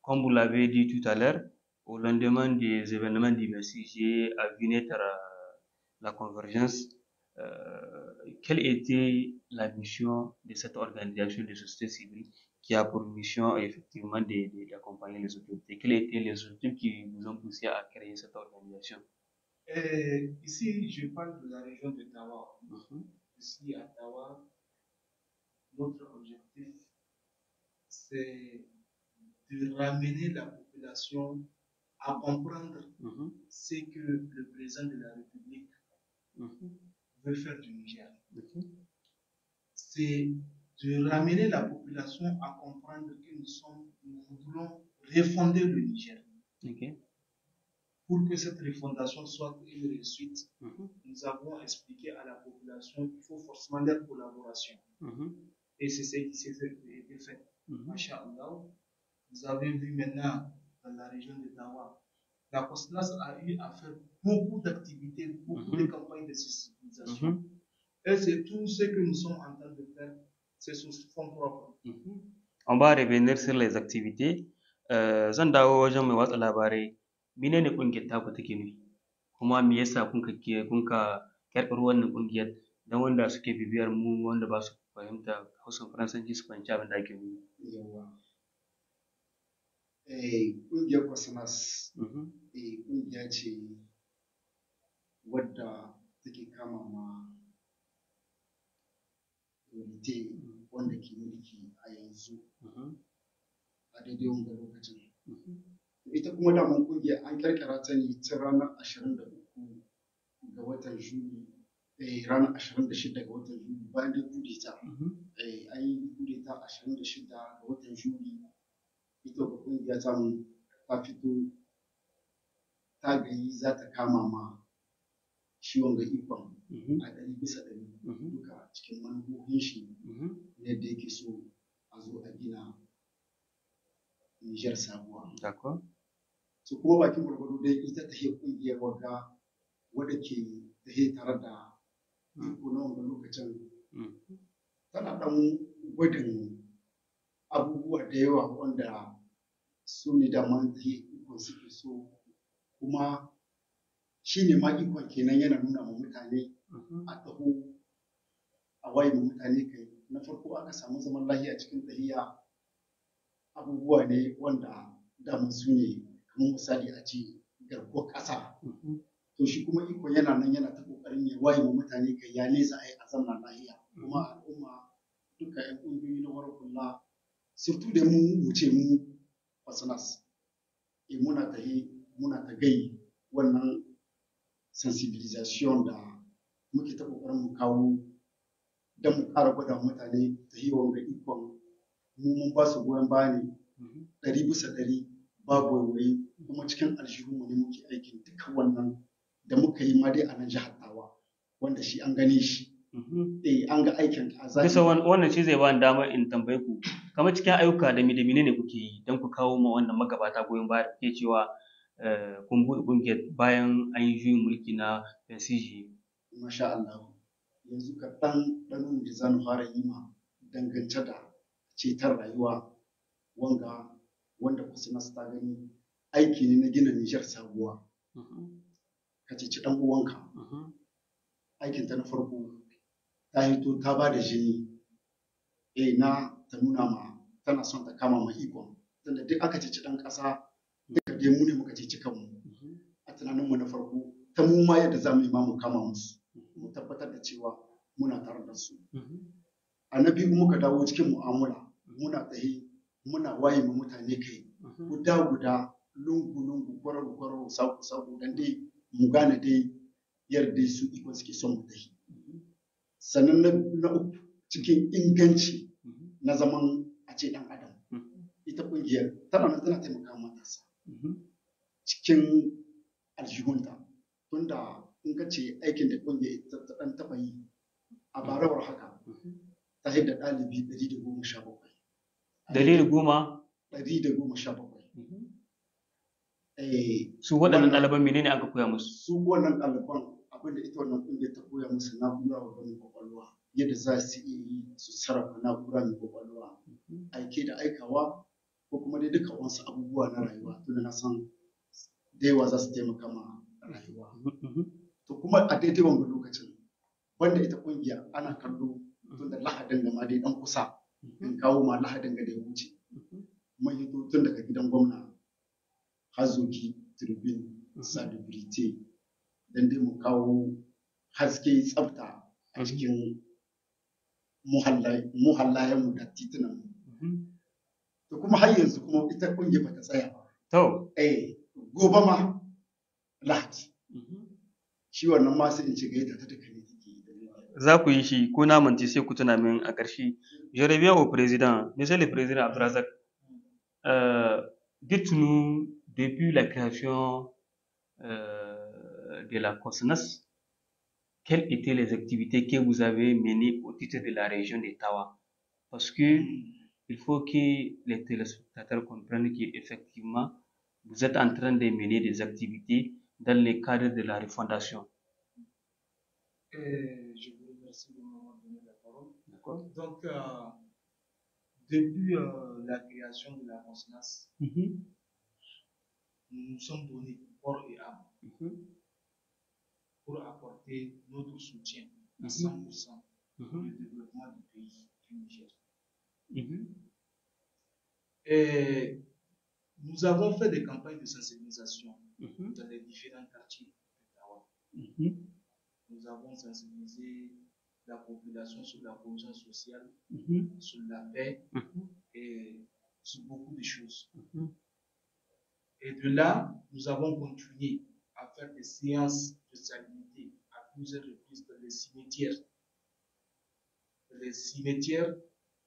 comme vous l'avez dit tout à l'heure, au lendemain des événements divers à Vinetre, la convergence, quelle était la mission de cette organisation de société civile qui a pour mission effectivement d'accompagner les autorités? Quels étaient les objectifs qui vous ont poussé à créer cette organisation? Ici, je parle de la région de Tawa. Ici, à Tawa, notre objectif, c'est de ramener la population à comprendre ce que le président de la République veut faire du Niger. C'est de ramener la population à comprendre que nous voulons refonder le Niger. Pour que cette refondation soit une réussite, nous avons expliqué à la population qu'il faut forcément des collaborations. Et c'est ce qui s'est fait. Masha'Allah, vous avez vu maintenant dans la région de Tawa, la COSNAS a eu à faire beaucoup d'activités, beaucoup de campagnes de sensibilisation. Et c'est tout ce que nous sommes en train de faire, c'est sur fonds propres. On va revenir sur les activités. Zan dawo wajen mai watsa labarai. Menene ƙungiyar taku take nufi? Kuma me yasa kun ka ƙirƙiro wannan ƙungiyar don wanda suke bibiyar mu wanda ba su fahimta Hausan Faransanci su fahimci abin da ake nufi? Ƙungiyar COSNAS ƙungiya ce wadda take kama ma unité wanda ke mulki a yanzu a daidai wanga lokacin. Ita kuma daman ƙungiyar an ƙirƙira ta ne tun ranar 23 ga watan Juli, ranar 26 ga watan Juli bayan da kudeta. An yi kudeta 26 ga watan Juli. Ita ga ƙungiya ta fito ta gayi za ta kama ma shi wanga ikon a 100% duka cikin manufofin shi yadda yake so a zo a gina Nijar sabuwa. Su kuma bakin gwargwado dai ita ta yi ƙungiyar wadda ke ta tare da iko na wanga lokacin tana ɗan gwadin abubuwa da yawa wanda su ne daman ta yi ikon suke so, kuma shi ne ma ikon kenan yana nuna ma mutane a taho a waye ma mutane kai. Na farko aka samu zaman lafiya cikin tahiya, abubuwa ne wanda daman su ne kamar misali a ce garkuwar ƙasa. To shi kuma ikon yana nan yana ta ƙoƙarin ya waye ma mutane kai ya nesa a yi a zamana lafiya. Kuma al'umma duka 'yan ƙungiyoyi na farar hula surtu da mu ce mu COSNAS muna ta gai wannan sensibilisation da muke ta ƙoƙarin mu kawo don mu ƙara gwada mutane ta yi wanga ikon mu mun ba su goyon baya ne 100% babu waiwaye, kuma cikin aljihunmu ne muke aikin dukkan wannan da muka yi ma dai a nan jihar Tawa wanda shi an gane shi. An ga aikin a zahiri. Bisa wannan shi zai ba ni damar in tambaye ku, kamar cikin ayyuka da ne kuke yi don ku kawo ma wannan magabata goyon baya da kuke cewa kun buɗe ƙungiyar bayan an yi juyin mulki na PNCJ? Masha Allah. Yanzu kaɗan ɗanin da za mu fara yi ma dangance da ceton rayuwa wanda COSNAS ta gani aiki ne na gina Nijar sabuwa. Ka ceci ɗan uwanka. Aikinta na farko ta hito ta ba da jini na ta nuna ma tana son ta kama ma ikon, tunda duk aka ceci ɗan ƙasa duka dai mu ne muka ceci kanmu. A tunaninmu na farko ta mu ma yadda za mu yi ma mu kama musu, mu tabbatar da cewa muna tare da su. A na biyu muka dawo cikin mu'amala, muna tsaye muna waye ma mutane kai guda lungu kwararo saku dan dai mu gane dai yadda su ikon suke son mu tafi. Sannan na uku cikin inganci na zaman a ce ɗan adam, ita ƙungiyar tana taimaka matasa cikin aljihunta, tunda in ka ce aikin da ƙungiyar ta ɗan taɓa yi a barawar haka ta da ɗalibi 117. Dalilin goma? 117. Su waɗannan ɗaliban menene aka koya musu? Su wannan ɗaliban abinda ita wannan ƙungiyar ta koya musu na'ura mai kwakwalwa, yadda za su iya yi su sarrafa na'ura mai kwakwalwa, aike da aikawa ko kuma dai duka wasu abubuwa na rayuwa tunda na san da yawa za su taimaka ma rayuwa. To kuma a daidai wanga lokacin wanda ita kungiya ana kallo tunda lahadin gama dai dan kusa in kawo ma lahadin ga da ya wuce mun yi tun daga gidan gwamna hazoki tribune salubrite dan dai mu kawo haske tsafta a cikin muhallayenmu da titunan mu. To kuma har yanzu kuma ita kungiya bata tsaya ba. To gobe ma lahadi shi wannan ma sai in ce gaita ta duka ne za ku yi shi ko na manti sai ku tuna min a ƙarshe. Je reviens au président, monsieur le président Abdourazak. Dites-nous, depuis la création de la COSNAS, quelles étaient les activités que vous avez menées au titre de la région de Tawa? Parce que il faut que les téléspectateurs comprennent qu'effectivement, vous êtes en train de mener des activités dans le cadre de la refondation. Je vous remercie de m'avoir donné la parole. D'accord. Donc, depuis la création de la COSNAS, nous nous sommes donnés corps et âme pour apporter notre soutien à 100% pour le développement du pays du Niger. Et nous avons fait des campagnes de sensibilisation dans les différents quartiers de Tawa. Nous avons sensibilisé la population sur la cohésion sociale, sur la paix et sur beaucoup de choses. Et de là, nous avons continué à faire des séances de salubrité à plusieurs reprises dans les cimetières. Les cimetières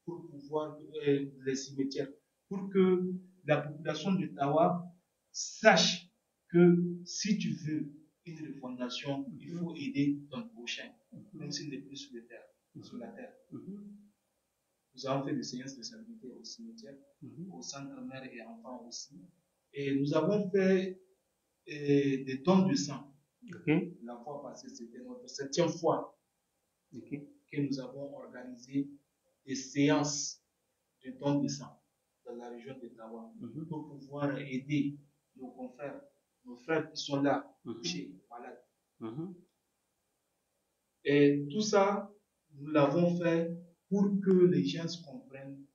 pour que la population de Tawa sache que si tu veux une refondation, il faut aider ton prochain, même s'il n'est plus sur la terre. Nous avons fait des séances de salubrité au cimetière, au centre mère et enfants aussi. Et nous avons fait des dons de sang. La fois passée, c'était notre 7e fois que nous avons organisé des séances de dons de sang dans la région de Tawa pour pouvoir aider nos confrères, nos frères qui sont là, touchés, malades. Et tout ça, nous l'avons fait pour que les gens comprennent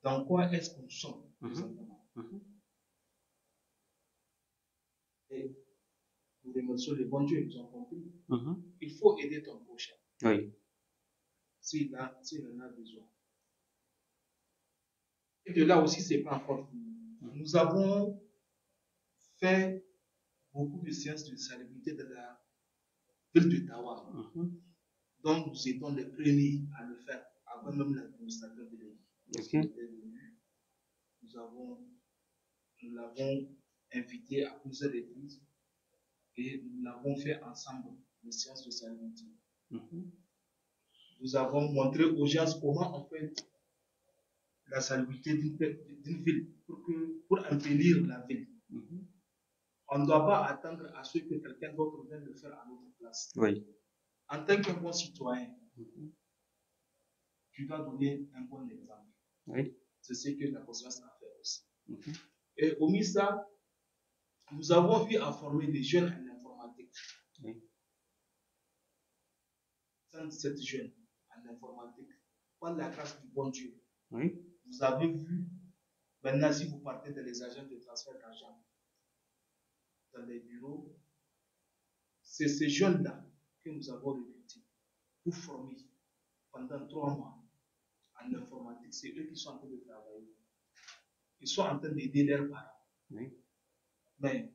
dans quoi est-ce que nous sommes présentement. Et nous remercions les bons dieux, ils ont compris. Il faut aider ton prochain. Oui. S'il en a besoin. Et de là aussi, c'est pas encore fini. Nous avons fait beaucoup de séances de salubrité de la ville de Tawa. Donc, nous étions les premiers à le faire avant même l'administrateur de l'Église. Nous l'avons invité à plusieurs reprises et nous l'avons fait ensemble, les séances de salubrité. Nous avons montré aux gens comment on fait la salubrité d'une ville pour embellir la ville. On ne doit pas attendre à ce que quelqu'un d'autre vienne le faire à notre place. Oui. En tant qu'un bon citoyen, tu dois donner un bon exemple. Oui. C'est ce que la conscience a fait aussi. Et au MISA, nous avons vu à former des jeunes en informatique. 117 jeunes en informatique. Par la grâce du bon Dieu. Vous avez vu, maintenant si vous partez dans les agents de transfert d'argent, dans les bureaux, c'est ces jeunes-là que nous avons recrutés pour former pendant 3 mois en informatique. C'est eux qui sont en train de travailler. Ils sont en train d'aider leurs parents. Mais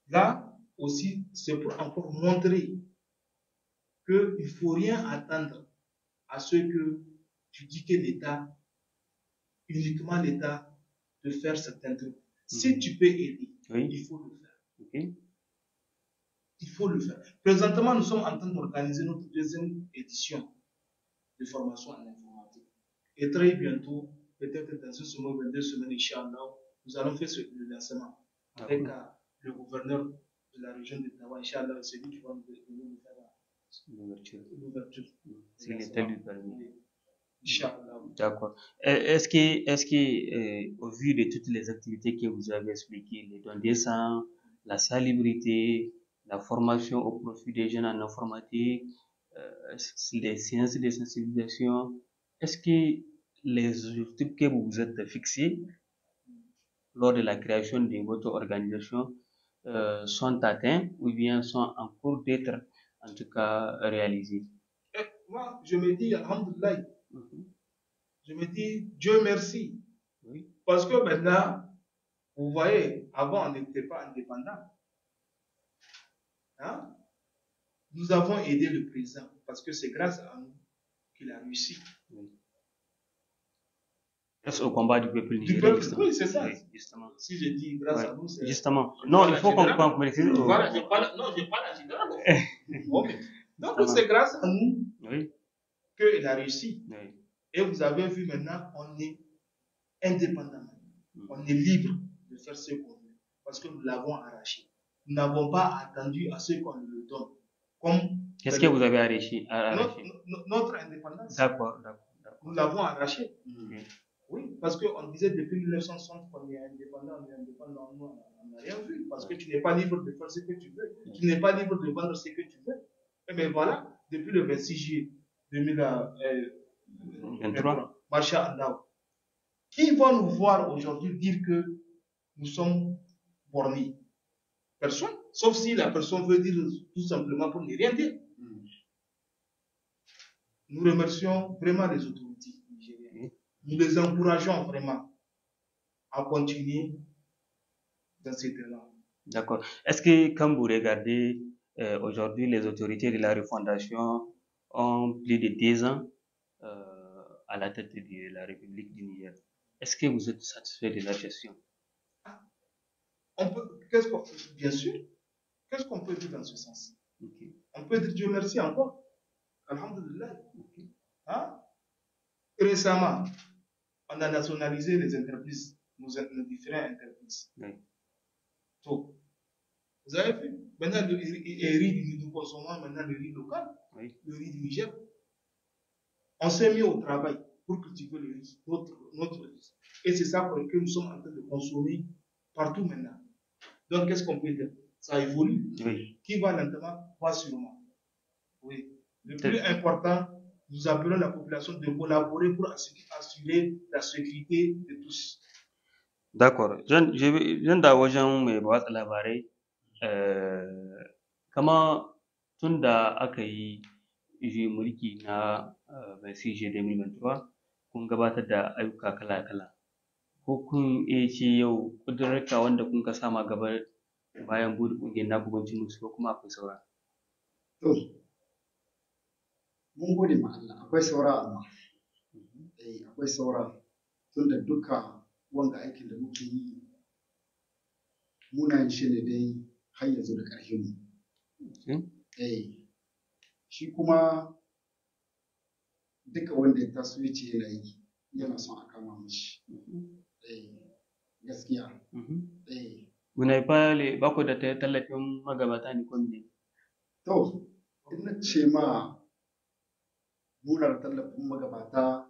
là aussi, c'est pour encore montrer qu'il ne faut rien attendre à ce que tu dis que l'État, uniquement l'État, de faire certains trucs. Si tu peux aider, il faut le faire. Il faut le faire. Présentement, nous sommes en train d'organiser notre 2e édition de formation en informatique. Et très bientôt, peut-être dans une semaine, 22 semaines, Inch'Allah, nous allons faire le lancement avec le gouverneur de la région de Tawa. Inch'Allah, c'est lui qui va nous faire l'ouverture. Si l'État lui permet. Inch'Allah. D'accord. Est-ce que au vu de toutes les activités que vous avez expliquées, les dons des sangs, la salubrité, la formation au profit des jeunes en informatique, les séances de sensibilisation, est-ce que les objectifs que vous vous êtes fixés lors de la création de votre organisation sont atteints ou bien sont en cours d'être en tout cas réalisés? Moi, je me dis, alhamdoulilah, je me dis, Dieu merci. Oui. Parce que maintenant, vous voyez, avant, on n'était pas indépendant. Hein? Nous avons aidé le président parce que c'est grâce à nous qu'il a réussi. Oui. Grâce au combat du peuple Du nigérien. peuple, oui, c'est ça. Oui, justement. Si je dis grâce à nous, c'est... Justement. Non, il faut qu'on précise. Voilà, je parle en général. Okay. Donc, c'est grâce à nous qu'il a réussi. Oui. Et vous avez vu maintenant, on est indépendant. On est libre de faire ce qu'on veut parce que nous l'avons arraché. Nous n'avons pas attendu à ce qu'on le donne. Qu'est-ce que vous avez arraché? Notre indépendance. D'accord. Nous l'avons arraché. Oui, parce qu'on disait depuis 1960 qu'on est indépendant, nous, on n'a rien vu. Parce que tu n'es pas libre de faire ce que tu veux. Tu n'es pas libre de vendre ce que tu veux. Mais voilà, depuis le 26 juillet 2023, Masha'Allah, qui va nous voir aujourd'hui dire que nous sommes bornés? Personne, sauf si la personne veut dire tout simplement pour ne rien dire. Nous remercions vraiment les autorités nigériennes. Nous les encourageons vraiment à continuer dans cet élan. D'accord. Est-ce que quand vous regardez aujourd'hui les autorités de la refondation ont plus de 10 ans à la tête de la République du Niger, est-ce que vous êtes satisfait de la gestion? Bien sûr. Qu'est-ce qu'on peut dire dans ce sens? On peut dire Dieu merci encore. Alhamdulillah. Hein? Récemment, on a nationalisé les entreprises, nos différents entreprises. Donc, vous avez vu, maintenant le riz, nous consommons maintenant le riz local, le riz du Niger. On s'est mis au travail pour cultiver le riz, notre riz. Et c'est ça pour lequel nous sommes en train de consommer partout maintenant. Donc, qu'est-ce qu'on peut dire? Ça évolue. Oui. Qui va lentement, va sûrement. Oui. Le plus important, nous appelons la population de collaborer pour assurer la sécurité de tous. D'accord. Je viens d'awajan mai watsa labarai. Kama tun da aka yi mulki na 26 2023 kun gabatar da ayyuka kala-kala. Ko kun iya ce yau ƙudurarka wanda kun ka sama gaba bayan buɗe ƙungiyar naku bancin musu ko kuma akwai saura? To, mun gode ma Allah, akwai saura amma. Akwai saura tun da duka wanga aikin da muke yi muna yin shi ne dai har yanzu da ƙarfin mu. Shi kuma duka wanda ya taso ya ce yana yi yana son a kama mashi. Gaskiya. Vous n'avez pas ku da tallafin magabata ne ko ne? To, in na ce ma muna da tallafin magabata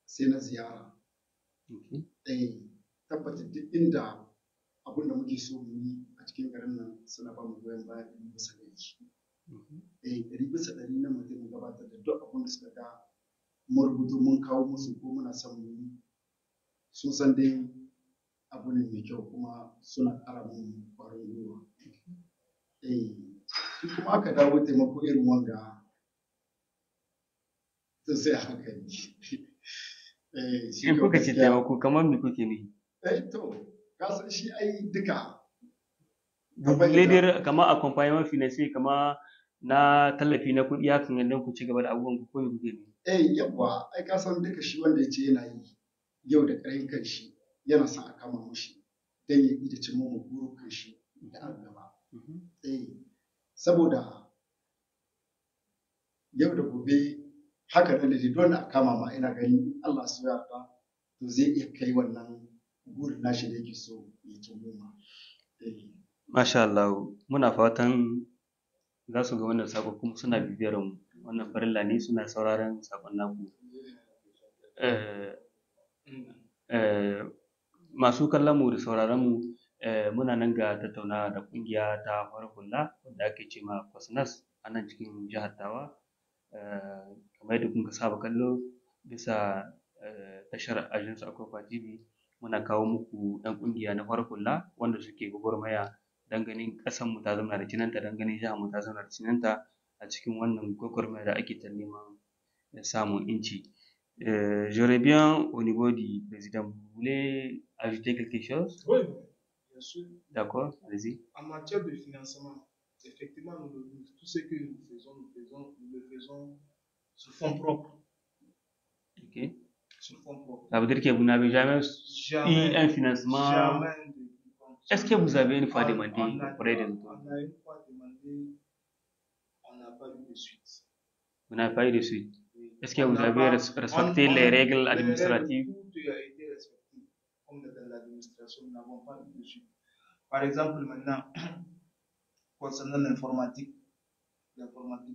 sai na ziyara. Tabbatar duk inda abin da muke so mu yi a cikin garin nan suna ba mu goyon baya 100%. 100% na mutum mu gabatar da duk abin da suka ga mun rubutu mun kawo musu ko muna son mu yi. Sun san dai abu ne mai kyau kuma suna ƙara mun ƙwarin gwiwa. Shi kuma aka dawo taimako irin wanga to sai a hankali. In kuka ce taimako kamar me kuke ne? To, ka san shi ai duka. Leader kamar accompagnement financier kamar na tallafi na kuɗi hakan yadda ku ci gaba da abubuwan ku ko me kuke ne? Yawwa, ai ka san duka shi wanda ya ce yana yi yau da ƙarfin kan shi yana son a kama mushi don ya yi da cimma mu buru kan shi da an gaba. Saboda yau da gobe haka nan da don a kama ma ina gani Allah su yarda to zai iya kai wannan burin nashi da yake so ya cimma ma. Masha Allah, muna fatan za su ga wannan sako kuma suna bibiyar mu. Wannan farilla ne suna sauraron sakon naku. masu kallon mu da sauraron mu muna nan ga tattaunawa da kungiya ta farar hula wanda ake ce ma Kwasnas a nan cikin jihar Tawa. Kamar yadda kuka saba kallo bisa tashar Agence Aquafa TV muna kawo muku ɗan kungiya na farar hula wanda suke gwagwarmaya don ganin ƙasar mu ta zauna da cinanta, don ganin jihar mu ta zauna da cinanta a cikin wannan gwagwarmaya da ake ta neman samun inci. J'aurais bien au niveau du président, vous voulez ajouter quelque chose? Oui, bien sûr. D'accord, allez-y. En matière de financement, effectivement, tout ce que nous le faisons sur fonds propres. Ok. Sur fonds propres. Ça veut dire que vous n'avez jamais eu un financement? Jamais. Est-ce que vous avez une fois demandé auprès des autorités? On a une fois demandé, on n'a pas eu de suite. Vous n'avez pas eu de suite? Est-ce que vous avez respecté les règles administratives? Tout a été respecté. Comme dans l'administration, nous n'avons pas eu de suite. Par exemple, maintenant, concernant l'informatique,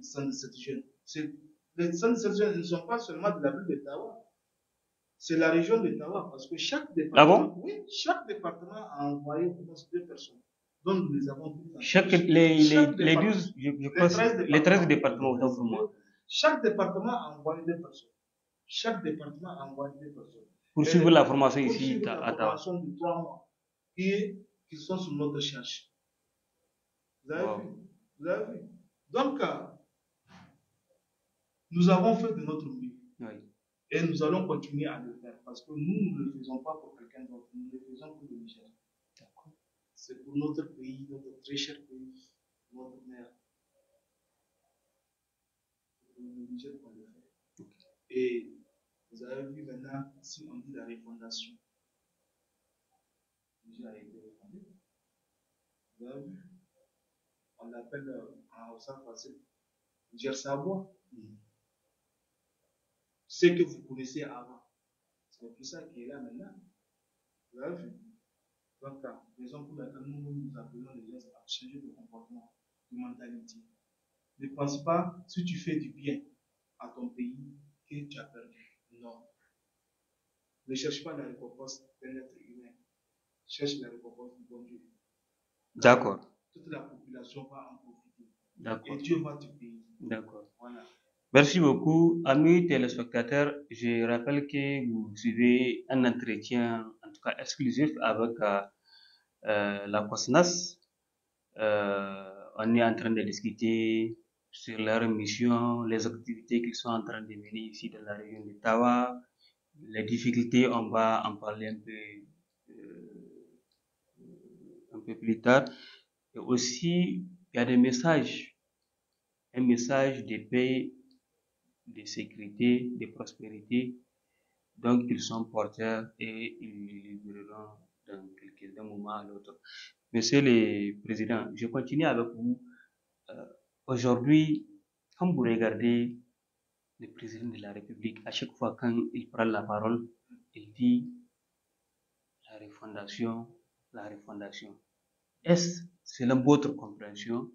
centre de cette jeune. Les centres de cette jeune ne sont pas seulement de la ville de Tawa. C'est la région de Tawa, parce que chaque département, ah bon? Oui, chaque département a envoyé au moins 2 personnes. Donc nous les avons pris. Les 13 départements autant pour moi. Chaque département a envoyé 2 personnes. Chaque département a envoyé 2 personnes. Pour suivre la formation ici à Tawa. La formation de 3 mois. Qui sont sur notre charge. Vous avez vu? Vous avez vu? Donc, nous avons fait de notre mieux. Oui. Et nous allons continuer à le faire parce que nous ne le faisons pas pour quelqu'un d'autre, nous le faisons pour le Niger. C'est pour notre pays, notre très cher pays, notre mère. Pour le Niger qu'on le fait. Et vous avez vu maintenant, si on dit la refondation, le Niger a été refondé. Vous avez vu? On l'appelle en Hausa facile Niger Savoie. Ce que vous connaissez avant. C'est pour ça qu'il est là maintenant. Vous avez vu? Donc, raison pour laquelle nous appelons les gens à changer de comportement, de mentalité. Ne pense pas, si tu fais du bien à ton pays, que tu as perdu. Non. Ne cherche pas la récompense d'un être humain. Cherche la récompense du bon Dieu. D'accord. Toute la population va en profiter. D'accord. Et Dieu va te payer. D'accord. Voilà. Merci beaucoup, amis téléspectateurs. Je rappelle que vous suivez un entretien, en tout cas exclusif, avec la Kwasnas. On est en train de discuter sur leur mission, les activités qu'ils sont en train de mener ici dans la région de Tawa, les difficultés, on va en parler un peu plus tard. Et aussi, il y a des messages, un message de paix, de sécurité, de prospérité, donc ils sont porteurs et ils livreront d'un moment à l'autre. Monsieur le Président, je continue avec vous. Aujourd'hui, quand vous regardez le président de la République, à chaque fois quand il prend la parole, il dit la refondation, la refondation. Est-ce, selon votre compréhension,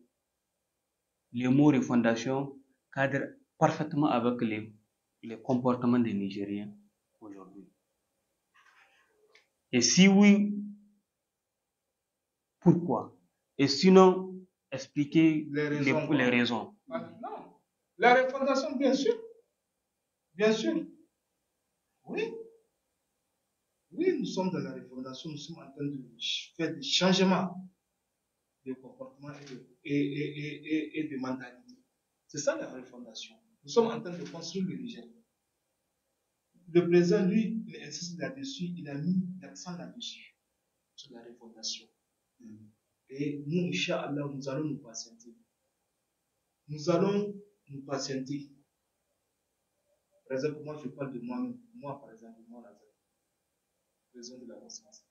le mot refondation cadre parfaitement avec les comportements des Nigériens aujourd'hui? Et si oui, pourquoi? Et sinon, expliquez les raisons. Non, la refondation, bien sûr. Bien sûr. Oui. Oui, nous sommes dans la refondation, nous sommes en train de faire des changements de comportement et de mentalité. C'est ça la refondation. Nous sommes en train de construire le Niger. Le président, lui, il insiste là-dessus, il a mis l'accent là-dessus, sur la refondation. Et nous, Inch'Allah, nous allons nous patienter. Nous allons nous patienter. Par exemple, moi, je parle de moi-même. Moi, par exemple, moi, président de la conscience.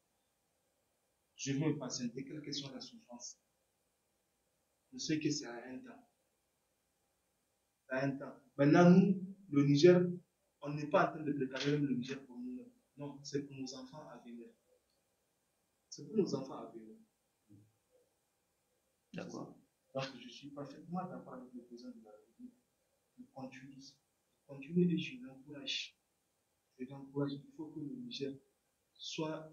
Je veux me patienter, quelle que soit la souffrance. Je sais que c'est à un temps. À un temps. Maintenant, nous, le Niger, on n'est pas en train de préparer même le Niger pour nous. Non, c'est pour nos enfants à venir. C'est pour nos enfants à venir. D'accord. Donc, je suis parfaitement d'accord avec le président de la République. Il continue et je l'encourage. c'est d'encourager. Il faut que le Niger soit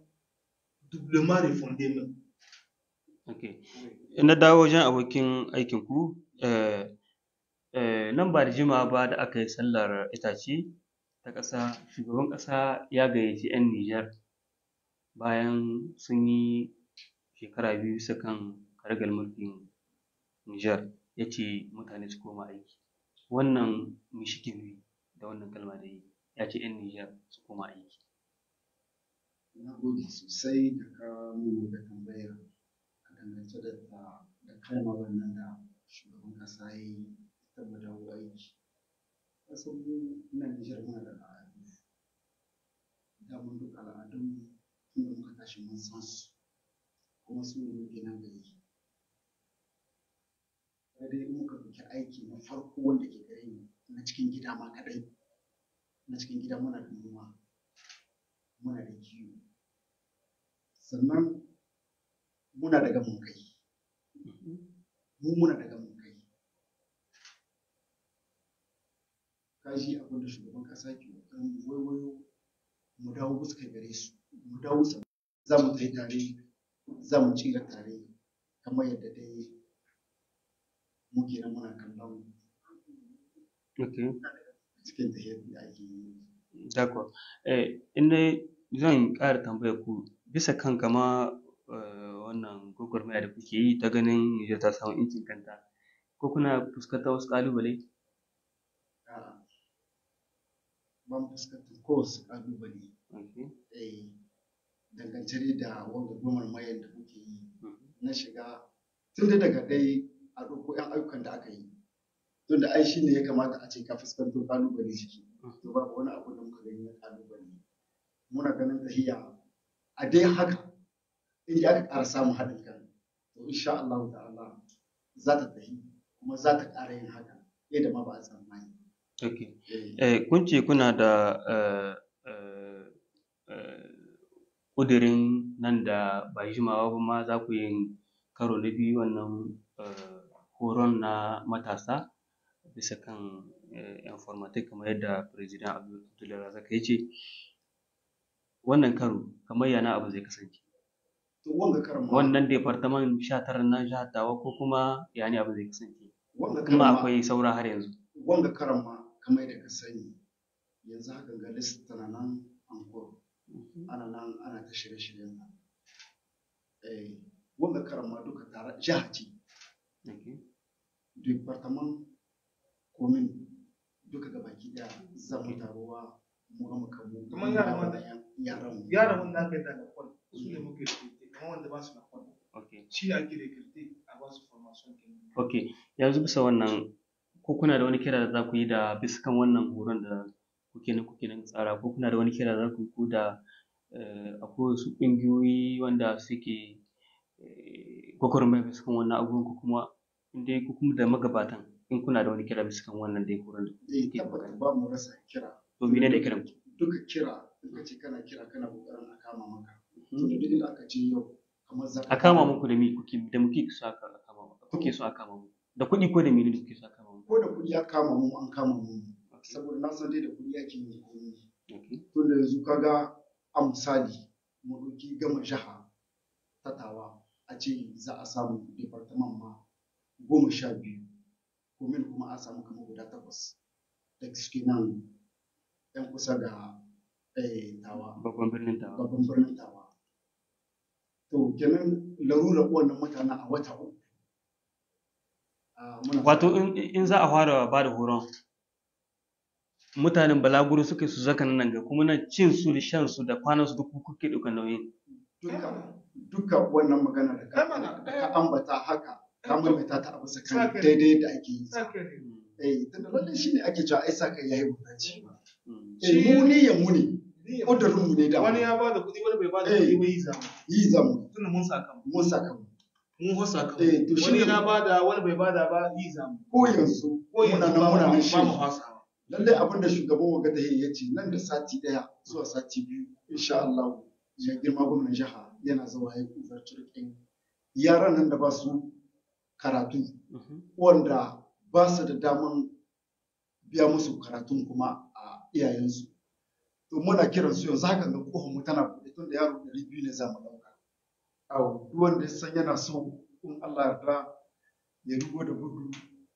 doublement refondé même. Ok. Na dawo wajen abokin aikinku, nan ba da jimawa ba da aka yi sallar itace ta ƙasa, shugaban ƙasa ya gayyaci 'yan Nijar bayan sun yi shekara 2 bisa kan karagar mulkin Nijar, ya ce mutane su koma aiki. Wannan me shike nufi da wannan kalma da yi? Ya ce 'yan Nijar su koma aiki. Na gode sosai da ka mun da tambayar a dangance da kalmar wannan da shugaban ƙasa ya yi ta mu dawo aiki. Kasan mu nan Nijar muna da al'adu, daman duk al'adun tunda muka tashi mun san su, kuma su ne muke nan gari. Sai dai in muka ɗauki aiki na farko wanda ke gare ni na cikin gida ma kaɗai, na cikin gida muna da noma, muna da kiwo, sannan muna da gamin kai. Muna da gamin kai. Ka ji abin da shugaban ƙasa ke ƙoƙarin waiwayo mu dawo fuska gare su, mu dawo za mu tafi tare, za mu tsira tare, kamar yadda dai muke nan muna kallon cikin tafiyar da ake yi. D'accord. In dai zan ƙara tambayar ku bisa kan kama wannan gwagwarmaya da kuke yi ta ganin Nijar ta samu incin kanta, ko kuna fuskantar wasu ƙalubale? A'a, ban fuskantar kowace ƙalubale. Dangance da wanga gwagwarmayar da muke yi na shiga tun da daga dai a ɗauko 'yan ayyukan da aka yi, tunda ai shi ne ya kamata a ce ka fuskanto ƙalubale ciki, to babu wani abu da muka gani na ƙalubale. Muna ganin tahiya a dai haka in aka ƙara samun haɗin kan, to insha Allah ta'ala za ta tafi kuma za ta ƙara yin haka yadda ma ba a tsammani. Kun ce kuna da ƙudurin nan da ba jimawa ba ma za ku yi karo na biyu wannan horon na matasa bisa kan informatic kamar yadda President Abdullah Razak ya ce. Wannan karo kamar yana abu zai kasance? To wanga karon ma wannan departament 19 na jihar Tawa ko kuma ya ne abu zai kasance? Wanga kuma akwai saura har yanzu? Wanga karon ma kamar yadda ka sani yanzu haka ga list tana nan encore, ana nan ana ta shirye-shiryen nan. Wanga karon ma duka tare jiha ce. Departament komin duka gabaki daya za mu taruwa mu ga makamu kamar yaran wanda aka yi da kwal su ne muke kirte, kamar wanda ba su da kwal shi ne ake da kirte a ba su formation. Yanzu bisa wannan ko kuna da wani kira da za ku yi da bisa kan wannan horon da kuke nan tsara, ko kuna da wani kira da za ku yi ko da akwai wasu ƙungiyoyi wanda suke gwagwarmaya bisa kan wannan abubuwan, ko kuma in dai ko kuma da magabatan in kuna da wani kira bisa kan wannan dai horon da kuke tabbata ba mu rasa kira. To mene ne kiran ku? Duka kira in ka ce kana kira kana kokarin a kama maka. Tunda duk inda aka ce yau kamar za a kama muku da me kuke so a kama muku? Kuke so a kama muku da kuɗi ko da mene kuke so a kama muku? Ko da kuɗi a kama mu an kama mu, saboda na san dai da kuɗi ake yin komai. Tunda yanzu kaga a misali mu ɗauki gama jiha ta Tawa a ce za a samu departament ma 12, komin kuma a samu kamar guda 8 da suke nan yan kusa da Tawa, babban birnin Tawa. To kenan larurar wannan mutanen a wata 3. Wato in za a fara ba da horon mutanen balaguro suka su zaka nan ga kuma nan cin su da shan su da kwanan su duk kuke ɗaukar nauyin? Duka wannan magana da ka ambata haka ka maimaita ta a bisa kan daidai da ake yi. Tunda lallai shi ne ake cewa ai sa kai yayi butaci. Mu niyyar mu ne, ƙudurin mu ne da wani ya ba da kuɗi wani bai ba da kuɗi ba yi zamu. Tunda mun saka mu. Mun saka mu. Wani na ba da wani bai ba da ba yi zamu. Ko yanzu muna nan shi. Lallai abin da shugaban wanga ta ya ce nan da sati 1 zuwa sati 2 insha Allah mai girma gwamnan jiha yana zuwa ya umarci rikin yaran nan da ba su karatu wanda ba su da daman biya musu karatun kuma a iyayensu, to muna kiran su yanzu haka ga kohon mu tana buɗe tun da yaro 200 ne za mu ɗauka duk wanda ya san yana so in Allah yarda ya rugo da gudu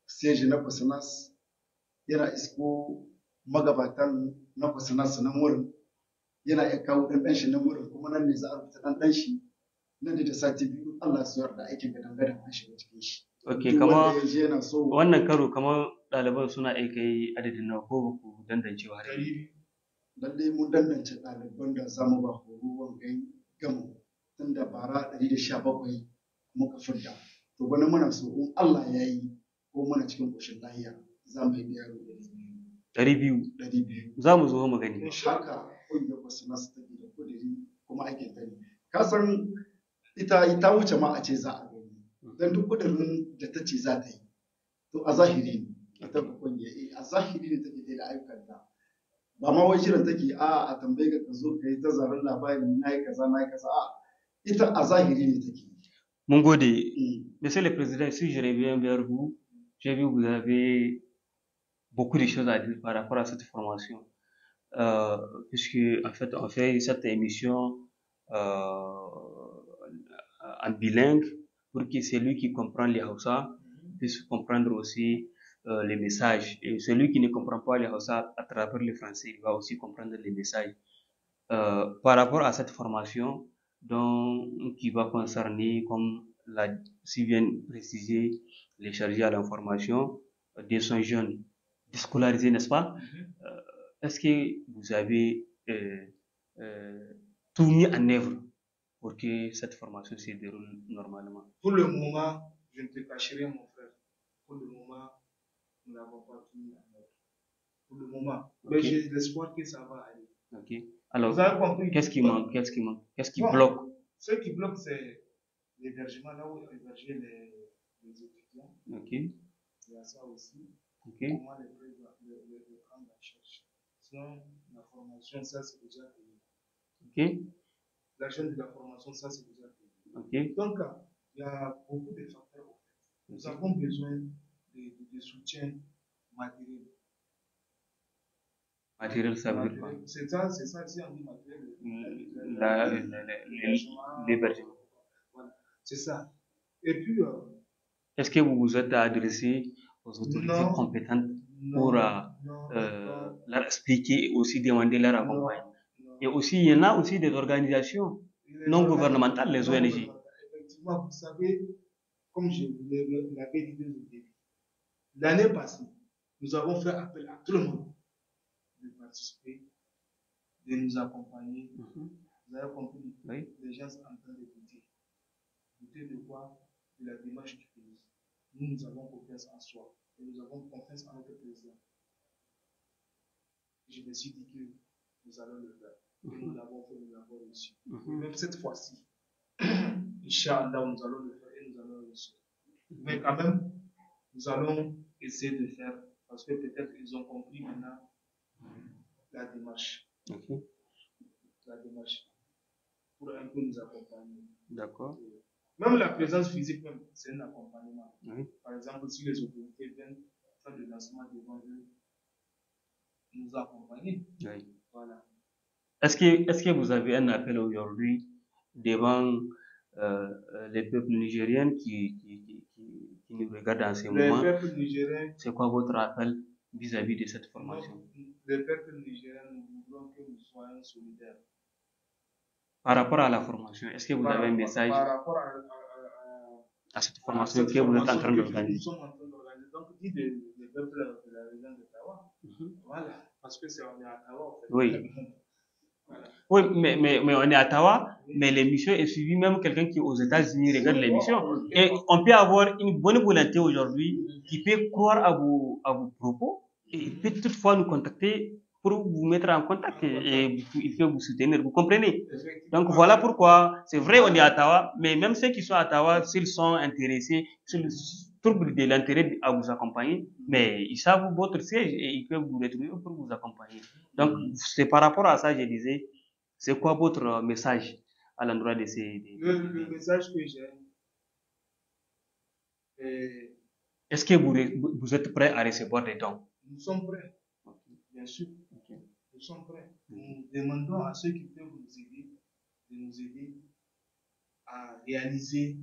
sai na Kwasinas yana isko magabatan na Kwasinas nan wurin yana iya kawo ɗan shi nan wurin kuma nan ne za a rubuta ɗan shi nan da sati biyu Allah su yarda aikin ga dangaren an shiga cikin shi. Ok, kama wannan karo kamar ɗaliban suna aika yi adadin nawa ko ba ku dandance ba? Lallai mun dandance ɗaliban da za mu ba horo wangan gamu tun da bara 117 muka fidda. To bana muna so in Allah ya yi ko muna cikin ƙoshin lahiya za mu yi yaro 200. Za mu zo mu gani. Haka ƙungiyar Kwasinas ta da kudiri kuma aikin ta ne. Ka san ita wuce ma a ce za a gani. Don duk kudirin da ta ce za ta yi. To a zahiri ne. Ita ƙungiya a zahiri ne take da ayyukanta. Ba ma wai shirin take a tambaye ka zo ka yi ta zaren labari na yi kaza a ita a zahiri ne take. Mon Godé, Monsieur le Président, si je reviens vers vous, j'ai vu que vous avez beaucoup de choses à dire par rapport à cette formation. Puisque, en fait, on fait cette émission en bilingue pour que celui qui comprend les Hausa puisse comprendre aussi les messages. Et celui qui ne comprend pas les Hausa à travers le français, il va aussi comprendre les messages. Par rapport à cette formation, qui va concerner, comme l'a si bien précisé, les chargés à l'information des sont jeunes déscolarisés, n'est-ce pas? Est-ce que vous avez tout mis en œuvre pour que cette formation se déroule normalement? Pour le moment, je ne te cacherai, mon frère. Pour le moment, nous n'avons pas tout mis en œuvre. Pour le moment. Okay. Mais j'ai l'espoir que ça va aller. Ok. Alors, qu'est-ce qui manque? Qu'est-ce qui bloque? Ce qui bloque, c'est l'hébergement, là où héberger les étudiants. Ok. Il y a ça aussi. Ok. Comment les prendre en charge. Sinon, la formation, ça, c'est déjà payé. Ok. L'argent de la formation, ça, c'est déjà payé. Ok. Donc, il y a beaucoup de facteurs. Nous avons besoin de soutien matériel. Matériel, ça veut dire quoi? C'est ça, si on dit matériel. L'hébergement. Voilà, c'est ça. Et puis. Est-ce que vous vous êtes adressé aux autorités compétentes pour leur expliquer et aussi demander leur accompagnement? Et aussi, il y en a aussi des organisations non gouvernementales, les ONG. Effectivement, vous savez, comme je l'avais dit au début, l'année passée, nous avons fait appel à tout le monde de participer, de nous accompagner. Vous avez compris, oui. Les gens sont en train de goûter. Goûter de quoi? De la démarche du pays. Nous avons confiance en soi et nous avons confiance en notre président. Je me suis dit que nous allons le faire. Et nous l'avons fait, nous l'avons réussi. Même cette fois-ci, Inch'Allah, nous allons le faire et nous allons réussir. Mais quand même, nous allons essayer de faire parce que peut-être ils ont compris maintenant la démarche. La démarche. Pour un peu nous accompagner. D'accord. Même la présence physique, même, c'est un accompagnement. Par exemple, si les autorités viennent faire le lancement devant eux, nous accompagner. Voilà. Est-ce que vous avez un appel aujourd'hui devant les peuples nigériens qui nous regardent en ce moment? Les peuples nigériens. C'est quoi votre appel vis-à-vis de cette formation? Les peuples nigériens, nous voulons que nous soyons solidaires. Par rapport à la formation, est-ce que vous avez un message par rapport à cette formation que vous êtes en train d'organiser? Nous sommes en train d'organiser. Donc, dit des peuples de la région d'Ottawa. Voilà. Parce que on est à Ottawa, en fait. Oui. Voilà. Oui, mais on est à Ottawa, mais l'émission est suivie, même quelqu'un qui est aux États-Unis regarde l'émission. Et on peut avoir une bonne volonté aujourd'hui qui peut croire à vos propos et il peut toutefois nous contacter pour vous mettre en contact et il peut vous soutenir, vous comprenez? Donc voilà pourquoi, c'est vrai on est à Ottawa, mais même ceux qui sont à Ottawa, s'ils sont intéressés, s'ils trouvent de l'intérêt à vous accompagner, mais ils savent votre siège et ils peuvent vous retrouver pour vous accompagner. Donc c'est par rapport à ça, je disais, c'est quoi votre message à l'endroit de ces... Le message que j'ai... Est-ce que vous êtes prêt à recevoir des dons? Nous sommes prêts, bien sûr. Nous sommes prêts. Nous demandons à ceux qui peuvent nous aider de nous aider à réaliser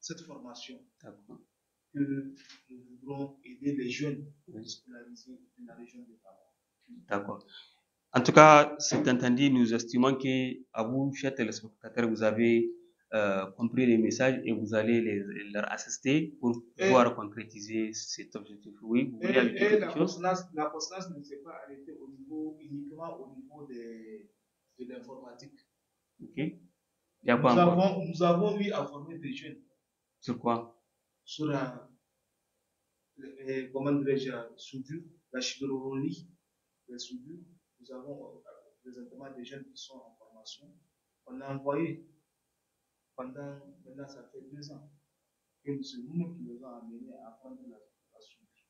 cette formation. Que nous voudrons aider les jeunes scolarisés de la région de Tawa. D'accord. En tout cas, c'est entendu, nous estimons que à vous, chers téléspectateurs, vous avez compris les messages et vous allez leur assister pour pouvoir concrétiser cet objectif. Oui, vous voulez ajouter quelque chose? La consonance ne s'est pas arrêtée uniquement au niveau de l'informatique. Ok. Il y a quoi encore? Nous avons eu à former des jeunes. Sur quoi? Sur comment dirais-je, soudure, la chirurgie, la soudure. Nous avons présentement des jeunes qui sont en formation. On a envoyé pendant, maintenant ça fait 2 ans, que c'est nous-mêmes qui les avons amenés à apprendre la soudure.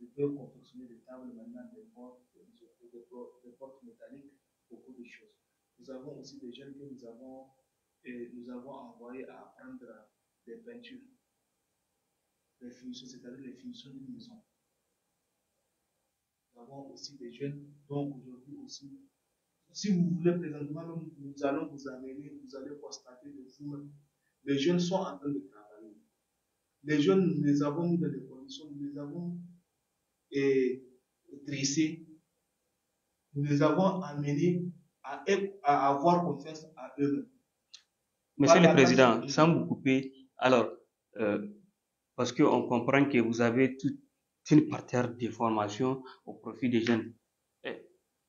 Ils peuvent confectionner des tables maintenant, des portes métalliques, beaucoup de choses. Nous avons aussi des jeunes que nous avons envoyés à apprendre des peintures, les finitions, c'est-à-dire les finitions d'une maison. Nous avons aussi des jeunes, donc aujourd'hui aussi, si vous voulez présentement, nous allons vous amener, vous allez constater de vous-même, les jeunes sont en train de travailler. Les jeunes, nous les avons mis dans des conditions, nous les avons dressés, nous les avons amenés à avoir confiance à eux-mêmes. Monsieur le Président, sans vous couper, alors, parce qu'on comprend que vous avez toute une parterre de formation au profit des jeunes.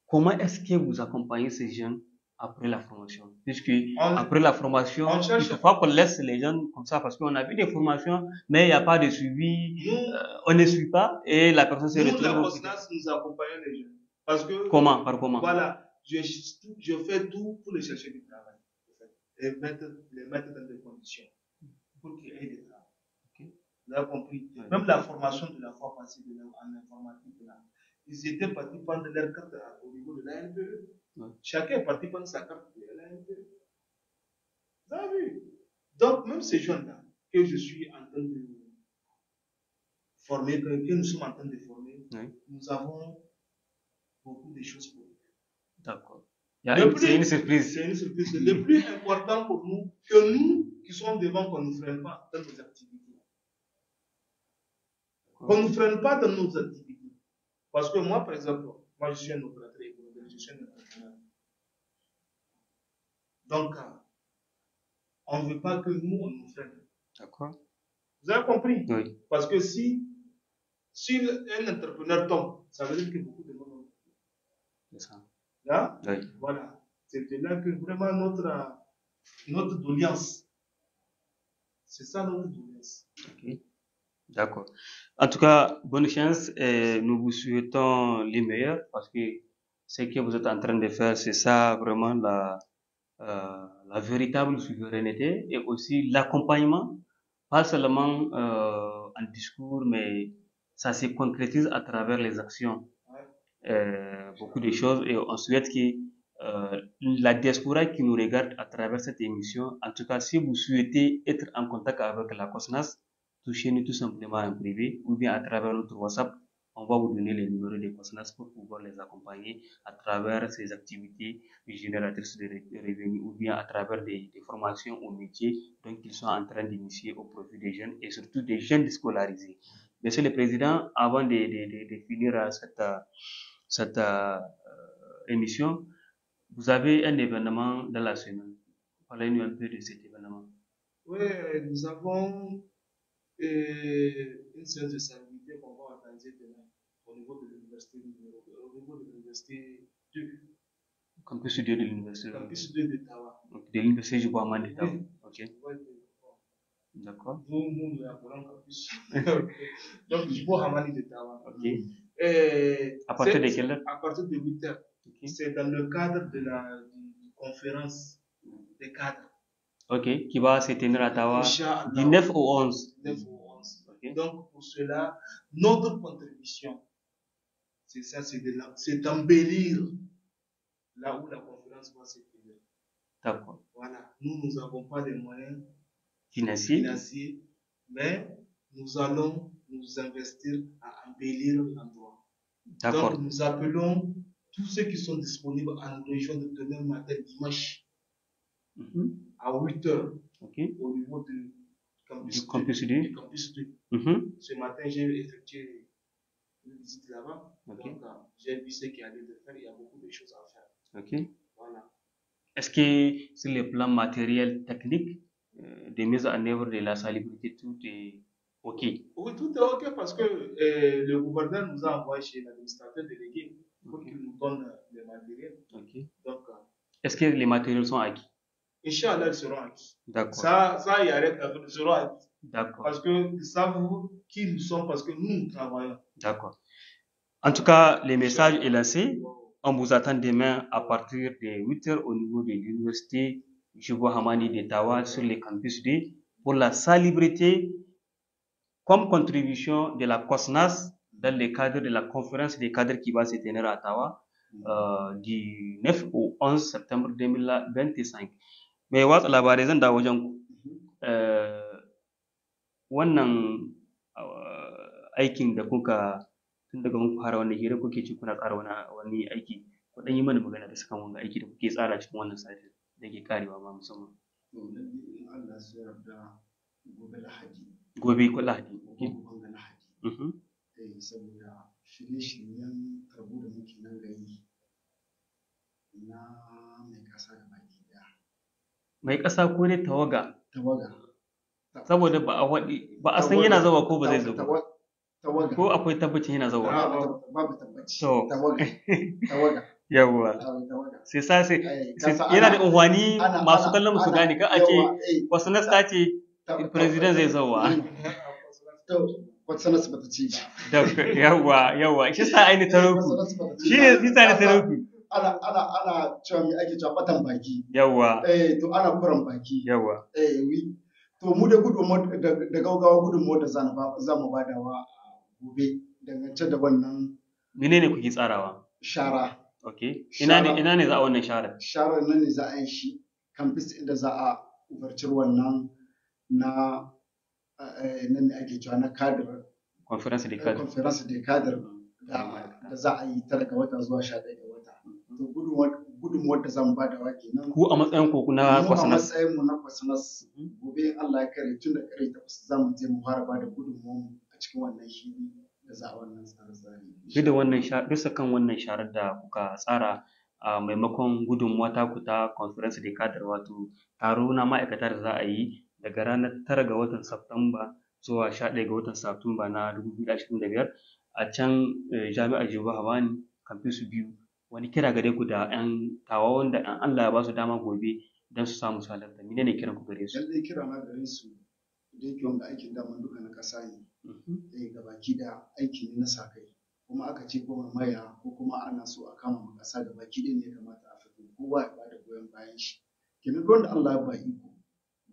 Comment est-ce que vous accompagnez ces jeunes après la formation? Puisque après la formation, il ne faut pas qu'on laisse les jeunes comme ça, parce qu'on a vu des formations, mais il n'y a pas de suivi, on ne suit pas, et la personne se retrouve. Nous, la Cosnas, nous accompagnons les jeunes. Parce que, par comment? Voilà, je fais tout pour les chercher du travail. Et les mettre dans des conditions pour qu'ils aient des travail. Okay. Vous avez compris? Ouais. Même la formation de la fois passée en informatique, là, ils étaient partis prendre leur carte au niveau de l'ANPE. Ouais. Chacun est parti prendre sa carte de l'ANPE. Vous avez vu? Donc, même ces jeunes-là, que je suis en train de former, que nous sommes en train de former, nous avons beaucoup de choses pour eux. D'accord. C'est une surprise. C'est une surprise. Le plus important pour nous, que nous qui sommes devant, qu'on ne nous freine pas dans nos activités. Qu'on ne nous freine pas dans nos activités. Parce que moi, par exemple, moi je suis un opérateur économique, je suis un entrepreneur. Donc, on ne veut pas que nous, on nous freine. D'accord. Vous avez compris? Oui. Parce que si un entrepreneur tombe, ça veut dire que beaucoup de monde ont. C'est ça. Là, oui. Voilà. C'est là que vraiment notre doléance. C'est ça notre doléance. Okay. D'accord. En tout cas, bonne chance et nous vous souhaitons les meilleurs parce que ce que vous êtes en train de faire, c'est ça vraiment la véritable souveraineté et aussi l'accompagnement, pas seulement en discours, mais ça se concrétise à travers les actions. Beaucoup de choses et on souhaite que la diaspora qui nous regarde à travers cette émission, en tout cas si vous souhaitez être en contact avec la COSNAS, touchez-nous tout simplement en privé ou bien à travers notre WhatsApp, on va vous donner les numéros des COSNAS pour pouvoir les accompagner à travers ces activités génératrices de revenus ou bien à travers des formations au métier donc qu'ils sont en train d'initier au profit des jeunes et surtout des jeunes scolarisés. Monsieur le Président, avant de finir cette émission, vous avez un événement dans la semaine. Parlez-nous un peu de cet événement. Oui, nous avons une séance de salubrité qu'on va organiser demain au niveau de l'université 2. Campus 2 de l'université. Campus 2 de Tawa. De l'université Jibouaman de Tawa. Oui. Ok. D'accord. Nous l'appelons campus. Donc, Jibouaman de Tawa. Ok. À partir de quelle heure? À partir de 8 heures. Okay. C'est dans le cadre de la conférence des cadres. Ok, qui va se tenir à Tawa du 9 au 11. 9 au 11. Okay. Donc, pour cela, notre contribution, c'est ça, c'est d'embellir là où la conférence va se tenir. D'accord. Voilà. Nous n'avons pas de moyens financiers, mais nous allons nous investir à embellir l'endroit. Donc, nous appelons tous ceux qui sont disponibles à nous rejoindre demain matin, dimanche, à 8 h, au niveau du campus 2. Ce matin, j'ai effectué une visite là-bas. Donc, j'ai vu ce qu'il y a lieu de faire. Il y a beaucoup de choses à faire. Voilà. Est-ce que sur le plan matériel, technique, de mise en œuvre de la salubrité, tout est OK? Oui, tout est OK parce que le gouverneur nous a envoyé chez l'administrateur délégué pour qu'il nous donne le matériel. Donc, est-ce que les matériels sont acquis? Inch'Allah, ils seront acquis. D'accord. Ça il arrête, ils seront acquis. D'accord. Parce que ils savent qui nous sommes, parce que nous travaillons. D'accord. En tout cas, le message est lancé. On vous attend demain à partir de 8 h au niveau de l'université Jubo Hamani de Tawa sur le campus 2 pour la salubrité comme contribution de la COSNAS dans le cadre de la conférence des cadres qui va se tenir à Tawa du 9 au 11 septembre 2025. Mais watsa labarai zan dawo wajen ku. Wannan aikin da kuka tun daga mun fara wannan hira kuke ci kuna tsara wani aiki, ku dan yi mana magana da sukan wani aiki da kuke tsara cikin wannan sati da ke karewa ma musamman. In Allah ya yarda gobe Lahadi. Gobe ko Lahadi. Gobe Lahadi. Saboda shirye-shiryen tarbo da muke nan gari na mai ƙasa da baki daya. Mai ƙasa ko dai tawaga? Tawaga. Saboda ba a san yana zawa ko ba zai zo ba. Tawaga. Ko akwai tabbacin yana zawa? Babu tabbaci. Tawaga. Yawwa. Sai yana da unhwani masu kallon su gane ka a ce wasu nasta ce president zai zawa. Wasu nasu bata ci ba. Yawwa. Shi sa aini taroku. Shi ne shi sa ni taroku. Ana cewa mai ake cewa batan baki. Yawwa. To ana kuran baki. Yawwa. To mu da gaugawa gudunmuwar da za mu badawa gobe dangance da wannan. Menene kuke tsarawa? Shara. Okay. Ina ne za a wannan shara? Sharar nan ne za a yi shi campus inda za a umarci wannan na nan ne ake cewa na kadir. Conference de kadir. Conference de kadir da za a yi 9 ga wata zuwa 11 ga wata. To gudunmuwar da za mu badawa kenan. Ku a matsayin ku na Kwasnas? Mu a matsayin mu na Kwasnas gobe in Allah ya kare tun da kare 8 za mu je mu fara bada gudunmuwar mu a cikin wannan shiri. Bisa kan wannan sharar da kuka tsara a maimakon gudunmuwa ta ku ta conference de cadre wato taro na ma'aikata da za a yi daga ranar 9 ga watan Satumba zuwa 11 ga watan Satumba na 2025 a can jami'ar Jubo Hamani campus 2, wani kira gare ku da 'yan tawa wanda an Allah ya ba su dama gobe don su samu halarta, menene kiran ku gare su? Lallai kira na gare su da yake wanda aikin daman duka na ƙasa ne. Gabaki da aiki ne na sa kai, kuma aka ce ko maya ko kuma ana so a kama ma ƙasa gabaki ɗaya ne ya kamata a fito kowa ya bada goyon bayan shi. Kenan duk wanda Allah ya ba iko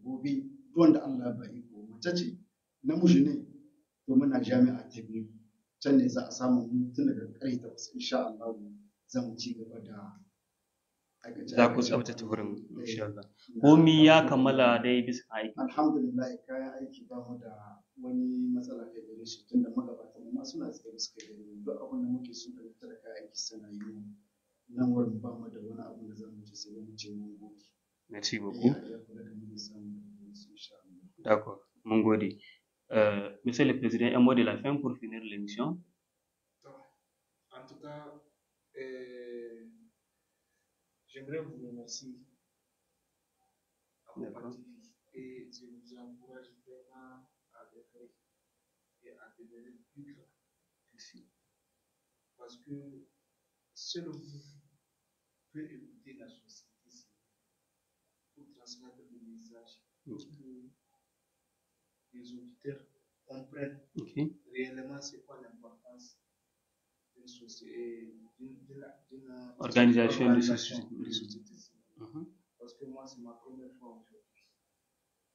gobe, duk wanda Allah ya ba iko mace ce namiji ne to muna jami'a ta biyu can ne za a samu tun daga ƙarfe 8 insha Allah za mu ci gaba da za ku tsabtace wurin insha Allah. Komi ya kammala dai bisa aiki? Alhamdulillah kayan aiki ba mu da wani matsala kai gare shi tunda magabatan mu ma suna tsaye da suka gani duk abin da muke so da kayan aiki suna yi nan wurin ba mu da wani abu da zamu ci sai mu ce mun gode. Merci beaucoup. D'accord, mun gode. Monsieur le Président, un mot de la fin pour finir l'émission. En tout cas, j'aimerais vous remercier à votre activité et je vous encourage vraiment à devenir et à devenir plus grand ici. Parce que seul vous pouvez écouter la société pour transmettre le message pour que les auditeurs comprennent réellement c'est quoi l'importance d'une société, d'une organisation de société. Parce que moi, c'est ma première fois aujourd'hui.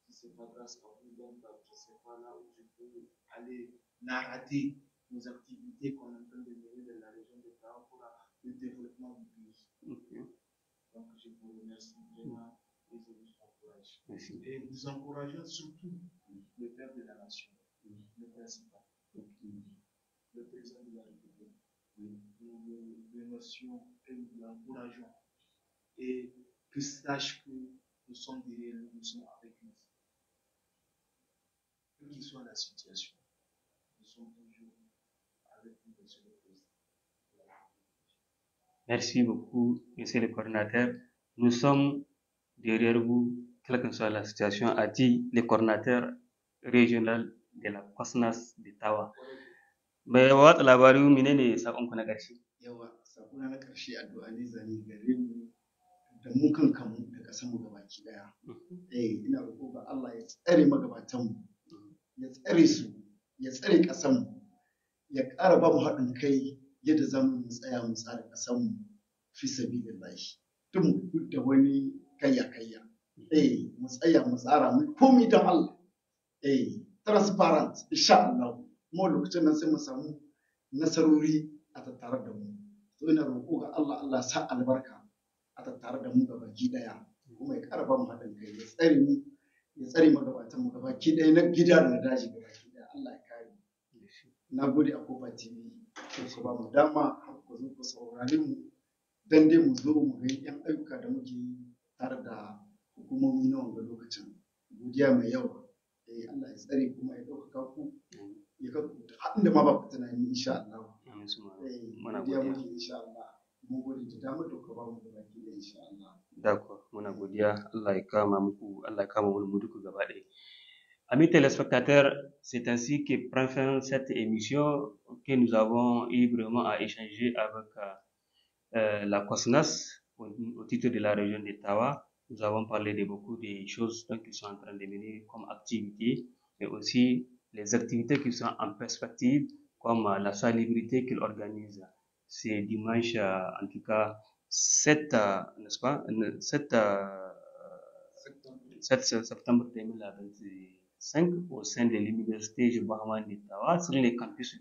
Si ce n'est pas grâce à vous, donc je ne sais pas là où je peux aller narrater nos activités qu'on est en train de mener dans la région de Tawa pour le développement du pays. Donc je vous remercie vraiment et je vous encourage. Et nous encourageons surtout le père de la nation, le principal, le président de la République. nous remercions et nous l'encourageons. Et qu'il sache que nous sommes derrière lui, nous sommes avec lui. Quelle que soit la situation, nous sommes toujours avec lui, Monsieur le Président. Merci beaucoup, Monsieur le coordinateur. Nous sommes derrière vous, quelle que soit la situation, a dit le coordinateur régional de la COSNAS de Tawa. Mai watsa labaru menene sakonku na ƙarshe? Yawa, sakona na ƙarshe addu'a ne zane gare mu da mu kan kanmu da ƙasar mu gabaki daya. Ina roƙo ga Allah ya tsare magabatan mu, ya tsare su, ya tsare ƙasar mu, ya ƙara ba mu haɗin kai yadda za mu tsaya mu tsara ƙasar mu fi sabilillahi. Duk da wani kayya. Mu tsaya mu tsara mu komai don Allah. Transparent, insha Allah. Kuma lokacin nan sai mu samu nasarori a tattare da mu. To ina roƙo ga Allah, Allah sa albarka a tattare da mu gabaki daya, kuma ya ƙara ba mu haɗin kai, ya tsare mu, ya tsare magabatan mu gabaki daya na gida da na daji gabaki daya. Allah ya kare mu. Na gode a Kofa TV, ku ba mu dama ku zo ku saurare mu dan dai mu zo mu ga yan ayyuka da muke yi tare da hukumomi na wanga lokacin. Godiya mai yawa. Allah ya tsare kuma ya ɗaukaka ku. Ya ka haɗin da ma ba ku tunani insha Allah. Godiya muke insha Allah. Mun gode da damar da ku ba mu gabaki daya insha Allah. D'accord, muna godiya. Allah ya kama muku, Allah ya kama mu duka gaba ɗaya. Amis téléspectateurs, c'est ainsi que prend fin cette émission que nous avons eu vraiment à échanger avec la COSNAS au titre de la région de Tawa. Nous avons parlé de beaucoup de choses qui sont en train de mener comme activités, mais aussi les activités qui sont en perspective, comme la salubrité qu'il organise. C'est dimanche, en tout cas, 7 septembre 2025 au sein de l'université Jibahman de Tawa sur les campus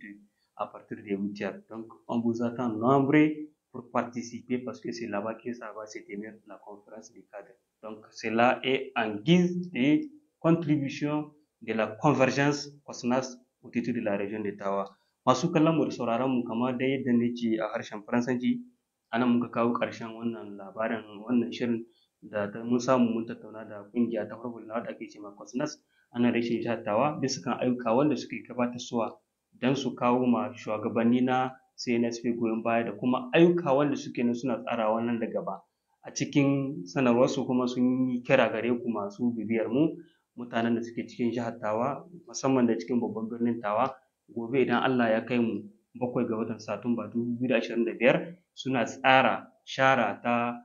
à partir de 8h. Donc, on vous attend nombreux pour participer parce que c'est là-bas que ça va se tenir la conférence des cadres. Donc, cela est en guise de contribution de la convergence COSNAS au titre de la région de Tawa. Masu kallon mu da sauraron mu kamar da yadda nake a harshen Faransanci, anan muka kawo ƙarshen wannan labarin, wannan shirin da mun samu mun tattauna da kungiya ta farko da ake cewa COSNAS ana rashin jihar Tawa bisa kan ayyuka wanda suke gabatarwa don su kawo ma shugabanni na CNSP goyon baya da kuma ayyuka wanda suke nan suna tsarawa nan da gaba. A cikin sanarwarsu kuma sun yi kira gare ku masu bibiyar mu, mutanen da suke cikin jihar Tawa musamman da cikin babban birnin Tawa, gobe idan Allah ya kai mu 7 ga watan Satumba 2025 suna tsara shara ta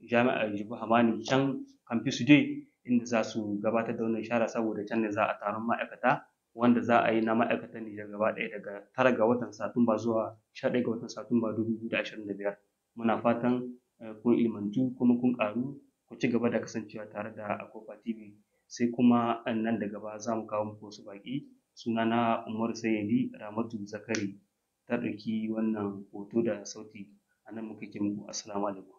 jami'ar Jibu Hamani can campus day inda za su gabatar da wannan shara saboda can ne za a taron ma'aikata wanda za a yi na ma'aikatan Nijar gaba ɗaya daga 9 ga watan Satumba zuwa 11 ga watan Satumba 2025. Muna fatan kun ilmantu kuma kun ƙaru, ku ci gaba da kasancewa tare da Akofa TV. Sai kuma nan da gaba za mu kawo muku wasu baƙi. Sunana Umar Sayyidi, Ramatu Zakari ta ɗauki wannan hoto da sauti. A nan muka ke muku assalamu alaikum.